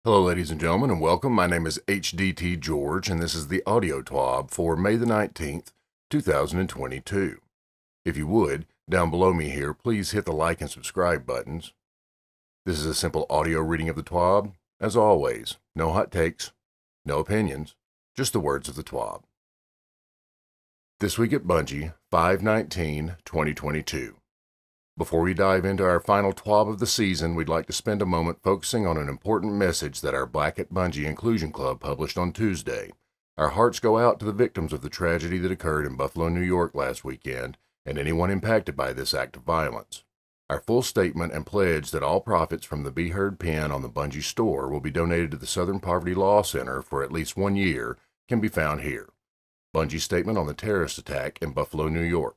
Hello, ladies and gentlemen, and welcome. My name is HDTGeorge, and this is the audio TWAB for May the 19th, 2022. If you would, down below me here, please hit the like and subscribe buttons. This is a simple audio reading of the TWAB. As always, no hot takes, no opinions, just the words of the TWAB. This week at Bungie, 5/19/2022. Before we dive into our final TWAB of the season, we'd like to spend a moment focusing on an important message that our Black at Bungie Inclusion Club published on Tuesday. Our hearts go out to the victims of the tragedy that occurred in Buffalo, New York last weekend, and anyone impacted by this act of violence. Our full statement and pledge that all profits from the Be Heard pin on the Bungie store will be donated to the Southern Poverty Law Center for at least 1 year can be found here. Bungie's statement on the terrorist attack in Buffalo, New York.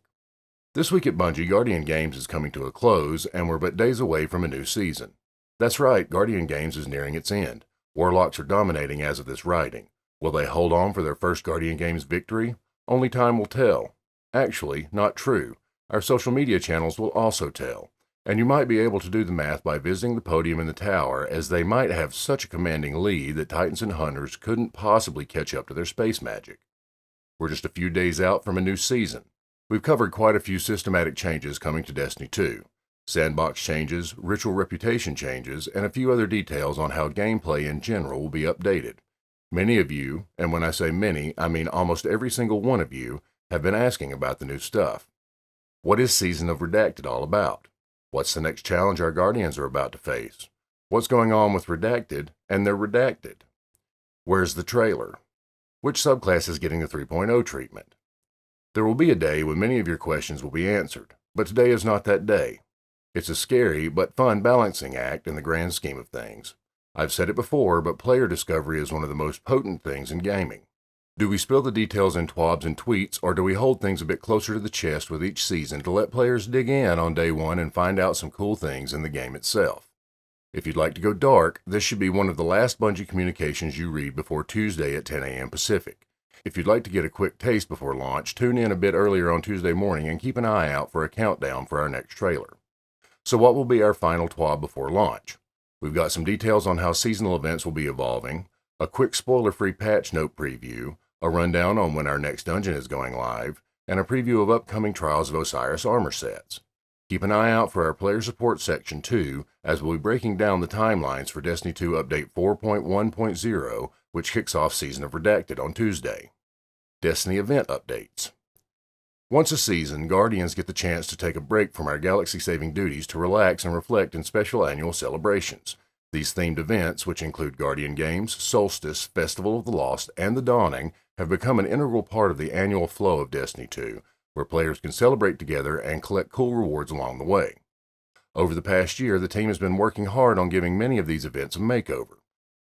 This week at Bungie, Guardian Games is coming to a close, and we're but days away from a new season. That's right, Guardian Games is nearing its end. Warlocks are dominating as of this writing. Will they hold on for their first Guardian Games victory? Only time will tell. Actually, not true. Our social media channels will also tell. And you might be able to do the math by visiting the podium in the tower, as they might have such a commanding lead that Titans and Hunters couldn't possibly catch up to their space magic. We're just a few days out from a new season. We've covered quite a few systematic changes coming to Destiny 2, sandbox changes, ritual reputation changes, and a few other details on how gameplay in general will be updated. Many of you, and when I say many, I mean almost every single one of you, have been asking about the new stuff. What is Season of Redacted all about? What's the next challenge our Guardians are about to face? What's going on with Redacted and their Redacted? Where's the trailer? Which subclass is getting the 3.0 treatment? There will be a day when many of your questions will be answered, but today is not that day. It's a scary but fun balancing act in the grand scheme of things. I've said it before, but player discovery is one of the most potent things in gaming. Do we spill the details in TWABs and tweets, or do we hold things a bit closer to the chest with each season to let players dig in on day one and find out some cool things in the game itself? If you'd like to go dark, this should be one of the last Bungie communications you read before Tuesday at 10 a.m. Pacific. If you'd like to get a quick taste before launch, tune in a bit earlier on Tuesday morning and keep an eye out for a countdown for our next trailer. So what will be our final TWAB before launch? We've got some details on how seasonal events will be evolving, a quick spoiler-free patch note preview, a rundown on when our next dungeon is going live, and a preview of upcoming Trials of Osiris armor sets. Keep an eye out for our player support section too, as we'll be breaking down the timelines for Destiny 2 Update 4.1.0, which kicks off Season of Redacted on Tuesday. Destiny event updates. Once a season, Guardians get the chance to take a break from our galaxy-saving duties to relax and reflect in special annual celebrations. These themed events, which include Guardian Games, Solstice, Festival of the Lost, and the Dawning, have become an integral part of the annual flow of Destiny 2, where players can celebrate together and collect cool rewards along the way. Over the past year, the team has been working hard on giving many of these events a makeover.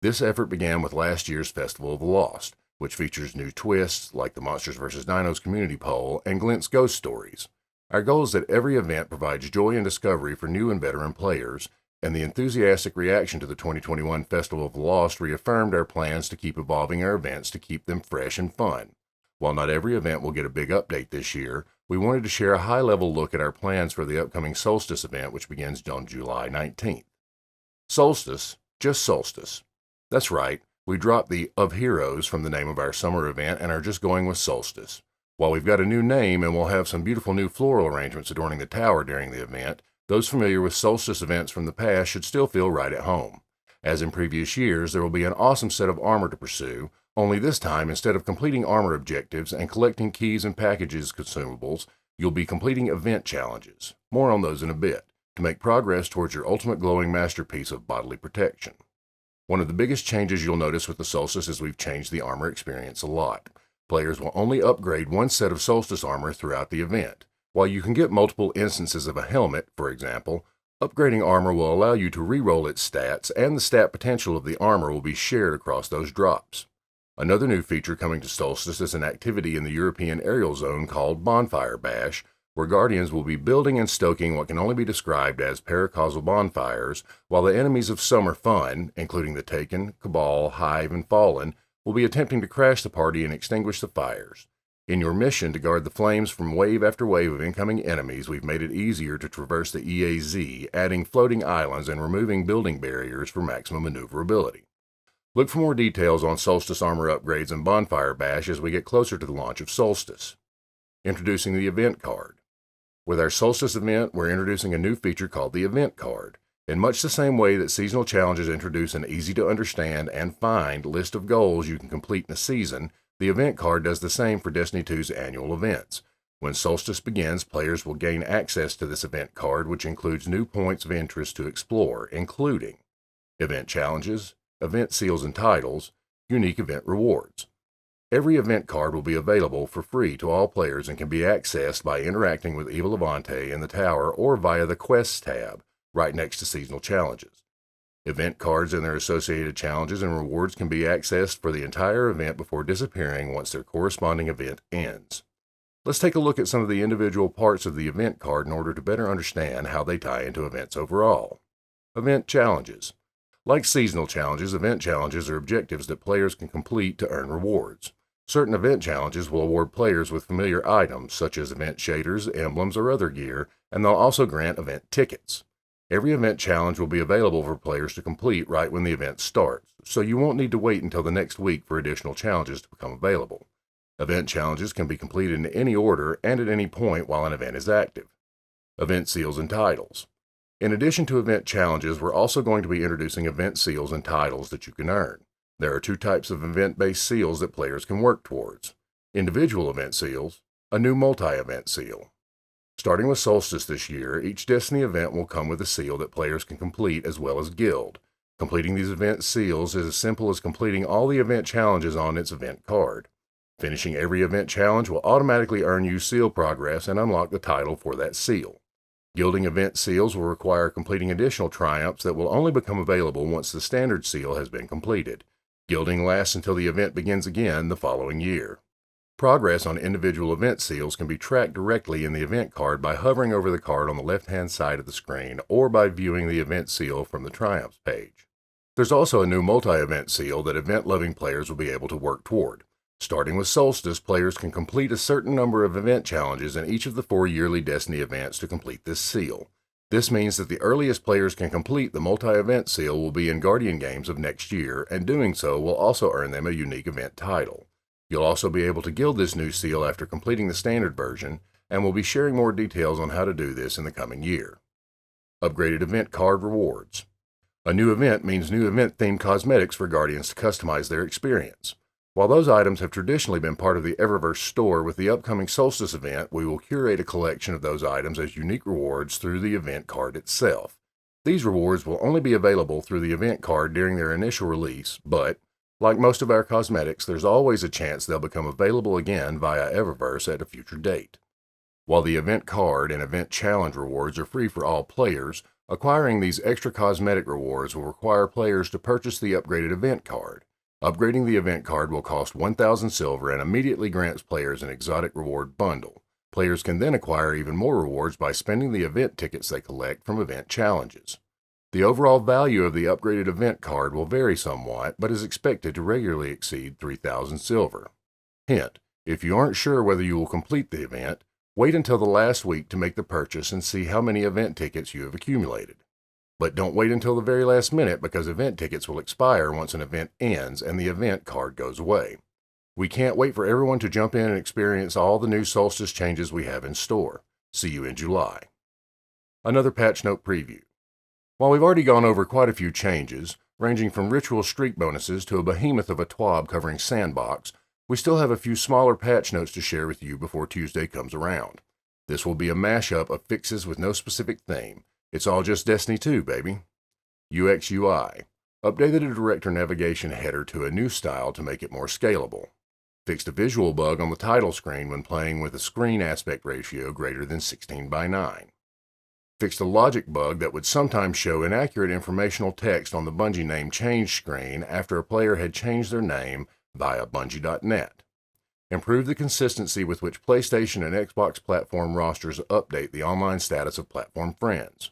This effort began with last year's Festival of the Lost, which features new twists like the Monsters vs. Dinos community poll and Glint's ghost stories. Our goal is that every event provides joy and discovery for new and veteran players, and the enthusiastic reaction to the 2021 Festival of the Lost reaffirmed our plans to keep evolving our events to keep them fresh and fun. While not every event will get a big update this year, we wanted to share a high-level look at our plans for the upcoming Solstice event, which begins on July 19th. Solstice, just Solstice. That's right. We dropped the Of Heroes from the name of our summer event and are just going with Solstice. While we've got a new name and we'll have some beautiful new floral arrangements adorning the tower during the event, those familiar with Solstice events from the past should still feel right at home. As in previous years, there will be an awesome set of armor to pursue, only this time, instead of completing armor objectives and collecting keys and packages consumables, you'll be completing event challenges. More on those in a bit, to make progress towards your ultimate glowing masterpiece of bodily protection. One of the biggest changes you'll notice with the Solstice is we've changed the armor experience a lot. Players will only upgrade one set of Solstice armor throughout the event. While you can get multiple instances of a helmet, for example, upgrading armor will allow you to re-roll its stats, and the stat potential of the armor will be shared across those drops. Another new feature coming to Solstice is an activity in the European aerial zone called Bonfire Bash, where Guardians will be building and stoking what can only be described as paracausal bonfires, while the enemies of Summer Fun, including the Taken, Cabal, Hive, and Fallen, will be attempting to crash the party and extinguish the fires. In your mission to guard the flames from wave after wave of incoming enemies, we've made it easier to traverse the EAZ, adding floating islands and removing building barriers for maximum maneuverability. Look for more details on Solstice armor upgrades and Bonfire Bash as we get closer to the launch of Solstice. Introducing the Event Card. With our Solstice event, we're introducing a new feature called the Event Card. In much the same way that seasonal challenges introduce an easy-to-understand and find list of goals you can complete in a season, the Event Card does the same for Destiny 2's annual events. When Solstice begins, players will gain access to this Event Card, which includes new points of interest to explore, including event challenges, event seals and titles, unique event rewards. Every event card will be available for free to all players and can be accessed by interacting with Eva Levante in the tower or via the Quests tab, right next to seasonal challenges. Event cards and their associated challenges and rewards can be accessed for the entire event before disappearing once their corresponding event ends. Let's take a look at some of the individual parts of the event card in order to better understand how they tie into events overall. Event challenges. Like seasonal challenges, event challenges are objectives that players can complete to earn rewards. Certain event challenges will award players with familiar items, such as event shaders, emblems, or other gear, and they'll also grant event tickets. Every event challenge will be available for players to complete right when the event starts, so you won't need to wait until the next week for additional challenges to become available. Event challenges can be completed in any order and at any point while an event is active. Event seals and titles. In addition to event challenges, we're also going to be introducing event seals and titles that you can earn. There are two types of event-based seals that players can work towards. Individual event seals, a new multi-event seal. Starting with Solstice this year, each Destiny event will come with a seal that players can complete as well as guild. Completing these event seals is as simple as completing all the event challenges on its event card. Finishing every event challenge will automatically earn you seal progress and unlock the title for that seal. Gilding event seals will require completing additional triumphs that will only become available once the standard seal has been completed. Gilding lasts until the event begins again the following year. Progress on individual event seals can be tracked directly in the event card by hovering over the card on the left-hand side of the screen or by viewing the event seal from the Triumphs page. There's also a new multi-event seal that event-loving players will be able to work toward. Starting with Solstice, players can complete a certain number of event challenges in each of the 4 yearly Destiny events to complete this seal. This means that the earliest players can complete the multi-event seal will be in Guardian Games of next year, and doing so will also earn them a unique event title. You'll also be able to guild this new seal after completing the standard version, and we'll be sharing more details on how to do this in the coming year. Upgraded event card rewards. A new event means new event-themed cosmetics for Guardians to customize their experience. While those items have traditionally been part of the Eververse store, with the upcoming Solstice event, we will curate a collection of those items as unique rewards through the event card itself. These rewards will only be available through the event card during their initial release, but, like most of our cosmetics, there's always a chance they'll become available again via Eververse at a future date. While the event card and event challenge rewards are free for all players, acquiring these extra cosmetic rewards will require players to purchase the upgraded event card. Upgrading the event card will cost 1,000 silver and immediately grants players an exotic reward bundle. Players can then acquire even more rewards by spending the event tickets they collect from event challenges. The overall value of the upgraded event card will vary somewhat, but is expected to regularly exceed 3,000 silver. Hint: if you aren't sure whether you will complete the event, wait until the last week to make the purchase and see how many event tickets you have accumulated. But don't wait until the very last minute, because event tickets will expire once an event ends and the event card goes away. We can't wait for everyone to jump in and experience all the new Solstice changes we have in store. See you in July. Another patch note preview. While we've already gone over quite a few changes, ranging from ritual streak bonuses to a behemoth of a TWAB covering Sandbox, we still have a few smaller patch notes to share with you before Tuesday comes around. This will be a mashup of fixes with no specific theme. It's all just Destiny 2, baby. UX UI. Updated a director navigation header to a new style to make it more scalable. Fixed a visual bug on the title screen when playing with a screen aspect ratio greater than 16:9. Fixed a logic bug that would sometimes show inaccurate informational text on the Bungie name change screen after a player had changed their name via Bungie.net. Improved the consistency with which PlayStation and Xbox platform rosters update the online status of platform friends.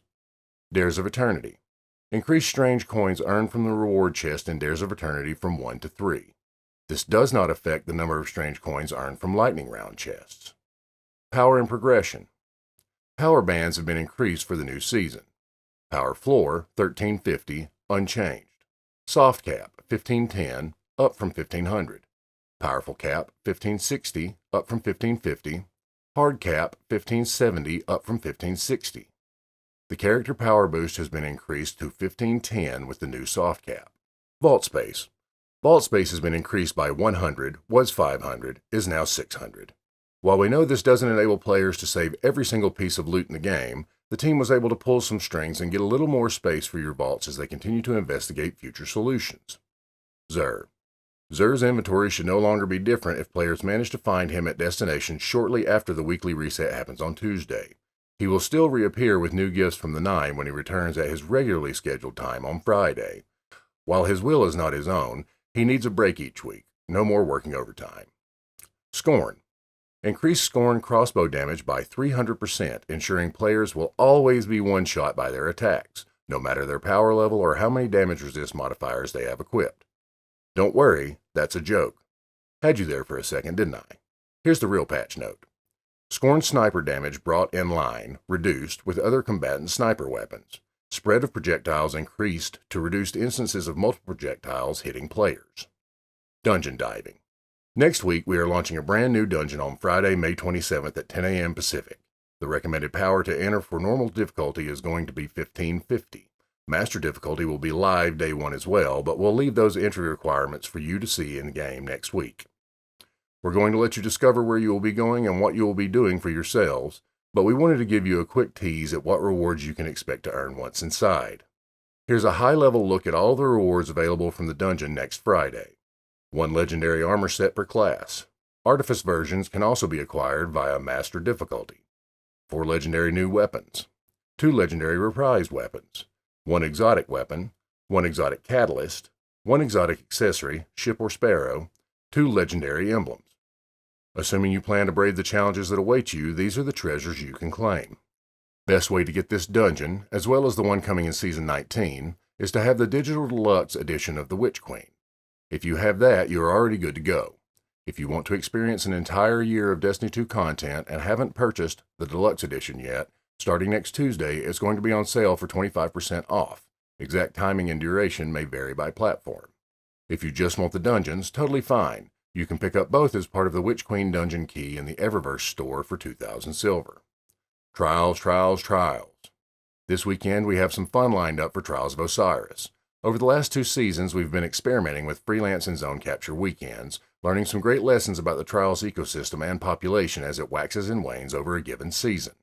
Dares of Eternity. Increased strange coins earned from the reward chest in Dares of Eternity from 1 to 3. This does not affect the number of strange coins earned from lightning round chests. Power and progression. Power bands have been increased for the new season. Power floor, 1350, unchanged. Soft Cap, 1510, up from 1500. Powerful Cap, 1560, up from 1550. Hard Cap, 1570, up from 1560. The character power boost has been increased to 1510 with the new Soft Cap. Vault Space. Vault Space has been increased by 100, was 500, is now 600. While we know this doesn't enable players to save every single piece of loot in the game, the team was able to pull some strings and get a little more space for your vaults as they continue to investigate future solutions. Xur. Xur's inventory should no longer be different if players manage to find him at destination shortly after the weekly reset happens on Tuesday. He will still reappear with new gifts from the 9 when he returns at his regularly scheduled time on Friday. While his will is not his own, he needs a break each week, no more working overtime. Scorn. Increase Scorn crossbow damage by 300%, ensuring players will always be one-shot by their attacks, no matter their power level or how many damage resist modifiers they have equipped. Don't worry, that's a joke. Had you there for a second, didn't I? Here's the real patch note. Scorn sniper damage brought in line, reduced with other combatant sniper weapons. Spread of projectiles increased to reduced instances of multiple projectiles hitting players. Dungeon diving. Next week, we are launching a brand new dungeon on Friday, May 27th at 10 a.m. Pacific. The recommended power to enter for normal difficulty is going to be 1550. Master difficulty will be live day 1 as well, but we'll leave those entry requirements for you to see in the game next week. We're going to let you discover where you will be going and what you will be doing for yourselves, but we wanted to give you a quick tease at what rewards you can expect to earn once inside. Here's a high-level look at all the rewards available from the dungeon next Friday. 1 legendary armor set per class. Artifice versions can also be acquired via Master difficulty. 4 legendary new weapons. 2 legendary reprised weapons. 1 exotic weapon. 1 exotic catalyst. 1 exotic accessory, ship or sparrow. 2 legendary emblems. Assuming you plan to brave the challenges that await you, these are the treasures you can claim. Best way to get this dungeon, as well as the one coming in Season 19, is to have the Digital Deluxe edition of the Witch Queen. If you have that, you are already good to go. If you want to experience an entire year of Destiny 2 content and haven't purchased the Deluxe edition yet, starting next Tuesday, it's going to be on sale for 25% off. Exact timing and duration may vary by platform. If you just want the dungeons, totally fine. You can pick up both as part of the Witch Queen Dungeon Key in the Eververse store for 2,000 silver. Trials, Trials, Trials. This weekend we have some fun lined up for Trials of Osiris. Over the last 2 seasons we've been experimenting with freelance and zone capture weekends, learning some great lessons about the Trials ecosystem and population as it waxes and wanes over a given season.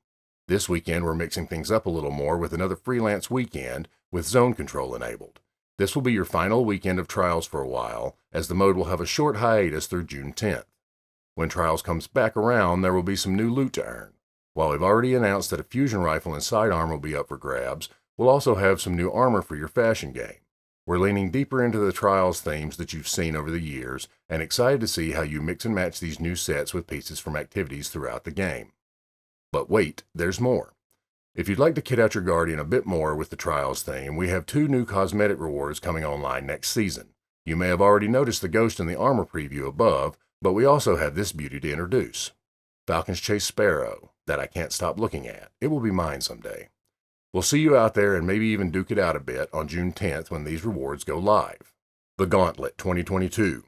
This weekend we're mixing things up a little more with another freelance weekend with zone control enabled. This will be your final weekend of Trials for a while, as the mode will have a short hiatus through June 10th. When Trials comes back around, there will be some new loot to earn. While we've already announced that a fusion rifle and sidearm will be up for grabs, we'll also have some new armor for your fashion game. We're leaning deeper into the Trials themes that you've seen over the years, and excited to see how you mix and match these new sets with pieces from activities throughout the game. But wait, there's more. If you'd like to kit out your Guardian a bit more with the Trials theme, we have 2 new cosmetic rewards coming online next season. You may have already noticed the ghost in the armor preview above, but we also have this beauty to introduce. Falcon's Chase Sparrow, that I can't stop looking at. It will be mine someday. We'll see you out there and maybe even duke it out a bit on June 10th when these rewards go live. The Gauntlet 2022.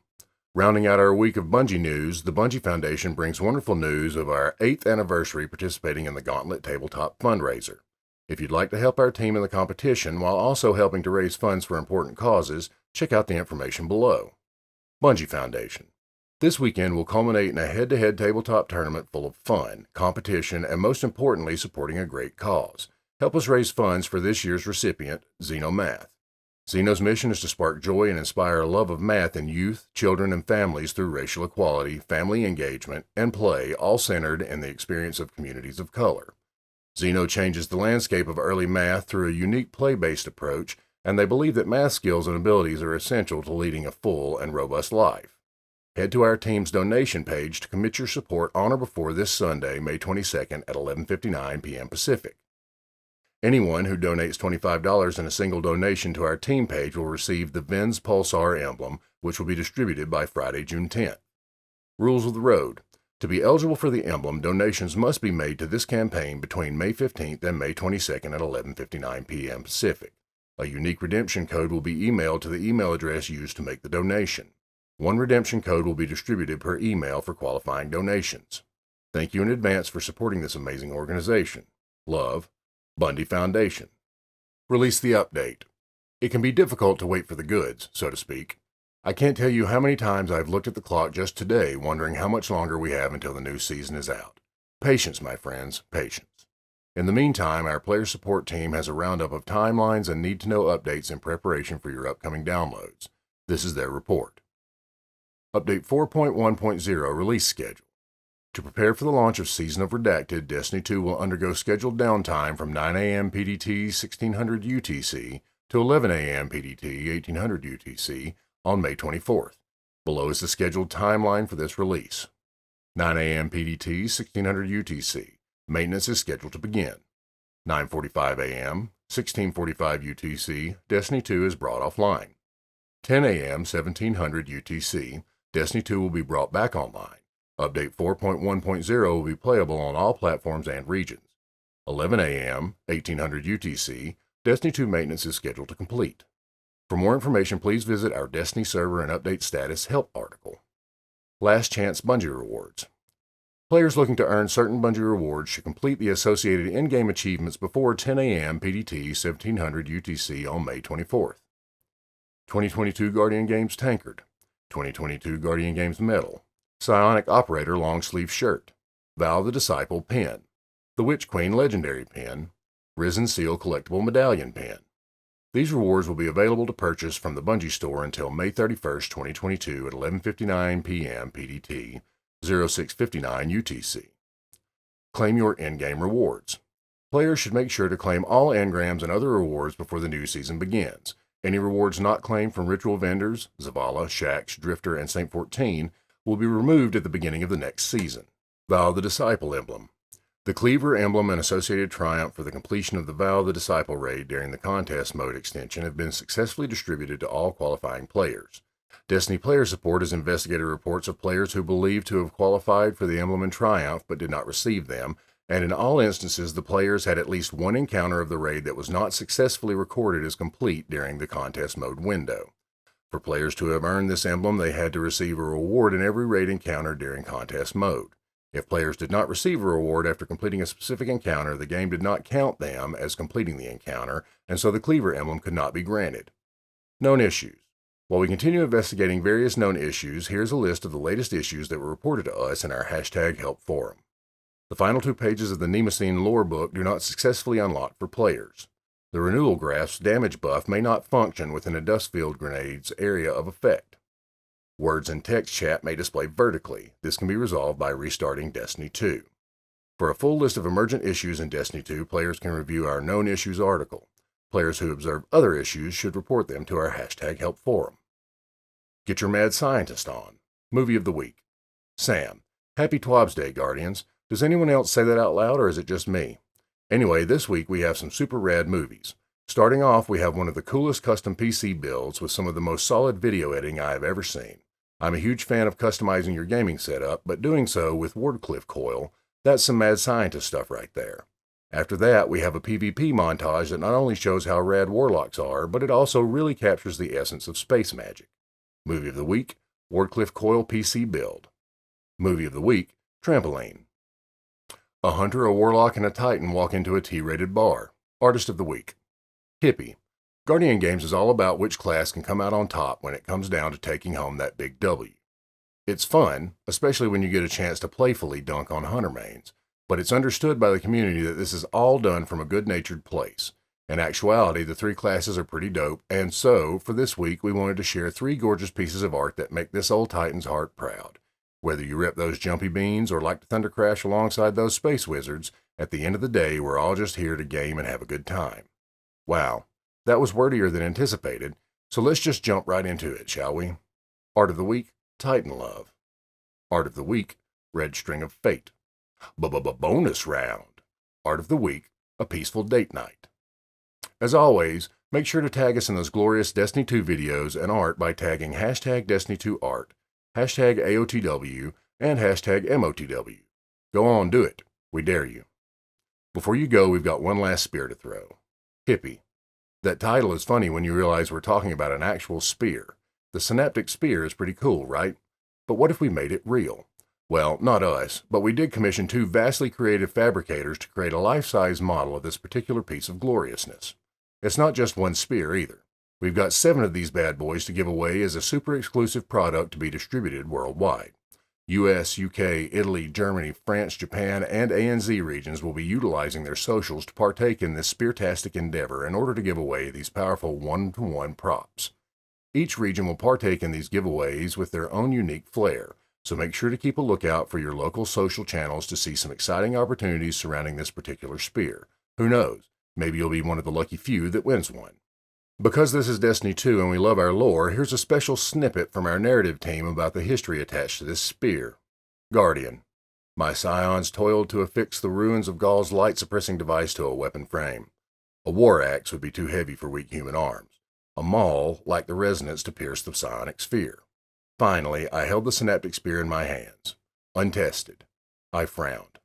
Rounding out our week of Bungie news, the Bungie Foundation brings wonderful news of our 8th anniversary participating in the Gauntlet Tabletop Fundraiser. If you'd like to help our team in the competition while also helping to raise funds for important causes, check out the information below. Bungie Foundation. This weekend will culminate in a head-to-head tabletop tournament full of fun, competition, and most importantly, supporting a great cause. Help us raise funds for this year's recipient, Xeno Math. Xeno's mission is to spark joy and inspire a love of math in youth, children, and families through racial equality, family engagement, and play, all centered in the experience of communities of color. Xeno changes the landscape of early math through a unique play-based approach, and they believe that math skills and abilities are essential to leading a full and robust life. Head to our team's donation page to commit your support on or before this Sunday, May 22nd at 11:59 p.m. Pacific. Anyone who donates $25 in a single donation to our team page will receive the Vins Pulsar emblem, which will be distributed by Friday, June 10th. Rules of the road. To be eligible for the emblem, donations must be made to this campaign between May 15th and May 22nd at 11:59 p.m. Pacific. A unique redemption code will be emailed to the email address used to make the donation. One redemption code will be distributed per email for qualifying donations. Thank you in advance for supporting this amazing organization. Love, Bundy Foundation. Release the update. It can be difficult to wait for the goods, so to speak. I can't tell you how many times I've looked at the clock just today wondering how much longer we have until the new season is out. Patience, my friends, patience. In the meantime, our player support team has a roundup of timelines and need-to-know updates in preparation for your upcoming downloads. This is their report. Update 4.1.0 Release Schedule. To prepare for the launch of Season of Redacted, Destiny 2 will undergo scheduled downtime from 9 a.m. PDT 1600 UTC to 11 a.m. PDT 1800 UTC on May 24th. Below is the scheduled timeline for this release. 9 a.m. PDT 1600 UTC. Maintenance is scheduled to begin. 9:45 a.m. 1645 UTC. Destiny 2 is brought offline. 10 a.m. 1700 UTC. Destiny 2 will be brought back online. Update 4.1.0 will be playable on all platforms and regions. 11 a.m. 1800 UTC. Destiny 2 maintenance is scheduled to complete. For more information, please visit our Destiny server and update status help article. Last Chance Bungie Rewards. Players looking to earn certain Bungie rewards should complete the associated in-game achievements before 10 a.m. PDT 1700 UTC on May 24th. 2022 Guardian Games Tankard. 2022 Guardian Games Medal. Psionic Operator Long Sleeve Shirt. Val the Disciple Pin. The Witch Queen Legendary Pin. Risen Seal Collectible Medallion Pin. These rewards will be available to purchase from the Bungie store until May 31st, 2022 at 11:59 p.m. PDT, 06:59 UTC. Claim your in-game rewards. Players should make sure to claim all engrams and other rewards before the new season begins. Any rewards not claimed from ritual vendors, Zavala, Shax, Drifter, and St. 14 will be removed at the beginning of the next season. Vow the Disciple Emblem. The Cleaver emblem and associated triumph for the completion of the Vow the Disciple raid during the contest mode extension have been successfully distributed to all qualifying players. Destiny Player Support has investigated reports of players who believed to have qualified for the emblem and triumph but did not receive them, and in all instances the players had at least one encounter of the raid that was not successfully recorded as complete during the contest mode window. For players to have earned this emblem, they had to receive a reward in every raid encounter during contest mode. If players did not receive a reward after completing a specific encounter, the game did not count them as completing the encounter, and so the Cleaver emblem could not be granted. Known issues. While we continue investigating various known issues, here's a list of the latest issues that were reported to us in our #help forum. The final 2 pages of the Nemesine lore book do not successfully unlock for players. The Renewal Graph's damage buff may not function within a Dustfield Grenade's area of effect. Words and text chat may display vertically. This can be resolved by restarting Destiny 2. For a full list of emergent issues in Destiny 2, players can review our Known Issues article. Players who observe other issues should report them to our #help forum. Get your mad scientist on. Movie of the Week. Sam. Happy TWAB's Day, Guardians. Does anyone else say that out loud, or is it just me? Anyway, this week we have some super rad movies. Starting off, we have one of the coolest custom PC builds with some of the most solid video editing I have ever seen. I'm a huge fan of customizing your gaming setup, but doing so with Wardcliff Coil, that's some mad scientist stuff right there. After that, we have a PvP montage that not only shows how rad warlocks are, but it also really captures the essence of space magic. Movie of the Week, Wardcliff Coil PC build. Movie of the Week, Trampoline. A hunter, a warlock, and a titan walk into a T-rated bar. Artist of the Week. Hippie. Guardian Games is all about which class can come out on top when it comes down to taking home that big W. It's fun, especially when you get a chance to playfully dunk on hunter mains, but it's understood by the community that this is all done from a good-natured place. In actuality, the 3 classes are pretty dope, and so, for this week, we wanted to share 3 gorgeous pieces of art that make this old Titan's heart proud. Whether you rep those jumpy beans or like to thunder crash alongside those space wizards, at the end of the day, we're all just here to game and have a good time. Wow, that was wordier than anticipated, so let's just jump right into it, shall we? Art of the Week, Titan Love. Art of the Week, Red String of Fate. Bonus round. Art of the Week, A Peaceful Date Night. As always, make sure to tag us in those glorious Destiny 2 videos and art by tagging #Destiny2Art, #AOTW, and #MOTW. Go on, do it. We dare you. Before you go, we've got one last spear to throw. Hippie. That title is funny when you realize we're talking about an actual spear. The synaptic spear is pretty cool, right? But what if we made it real? Well, not us, but we did commission two vastly creative fabricators to create a life-size model of this particular piece of gloriousness. It's not just one spear either. We've got 7 of these bad boys to give away as a super exclusive product to be distributed worldwide. US, UK, Italy, Germany, France, Japan, and ANZ regions will be utilizing their socials to partake in this speartastic endeavor in order to give away these powerful one-to-one props. Each region will partake in these giveaways with their own unique flair, so make sure to keep a lookout for your local social channels to see some exciting opportunities surrounding this particular spear. Who knows? Maybe you'll be one of the lucky few that wins one. Because this is Destiny 2 and we love our lore, here's a special snippet from our narrative team about the history attached to this spear. Guardian. My scions toiled to affix the ruins of Gaul's light-suppressing device to a weapon frame. A war axe would be too heavy for weak human arms. A maul lacked the resonance to pierce the psionic sphere. Finally, I held the synaptic spear in my hands. Untested. I frowned.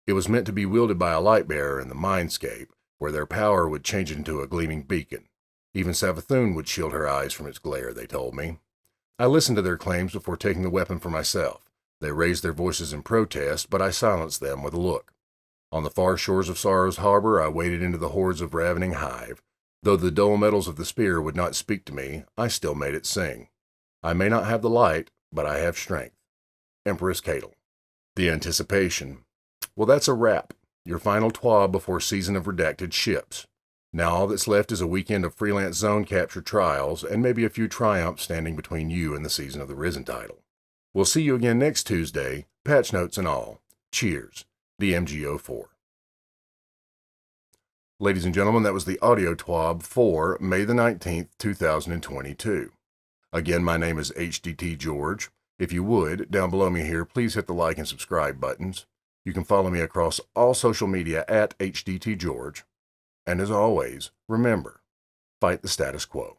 It was meant to be wielded by a light-bearer in the mindscape, where their power would change it into a gleaming beacon. Even Savathun would shield her eyes from its glare, they told me. I listened to their claims before taking the weapon for myself. They raised their voices in protest, but I silenced them with a look. On the far shores of Sorrow's harbor, I waded into the hordes of ravening hive. Though the dull metals of the spear would not speak to me, I still made it sing. I may not have the light, but I have strength. Empress Caedal. The anticipation. Well, that's a wrap. Your final TWAB before season of redacted ships. Now all that's left is a weekend of freelance zone capture trials, and maybe a few triumphs standing between you and the season of the Risen title. We'll see you again next Tuesday, patch notes and all. Cheers. DMGO4. Ladies and gentlemen, that was the audio TWAB for May the 19th, 2022. Again, my name is HDTGeorge. If you would, down below me here, please hit the like and subscribe buttons. You can follow me across all social media at HDTGeorge. And as always, remember, fight the status quo.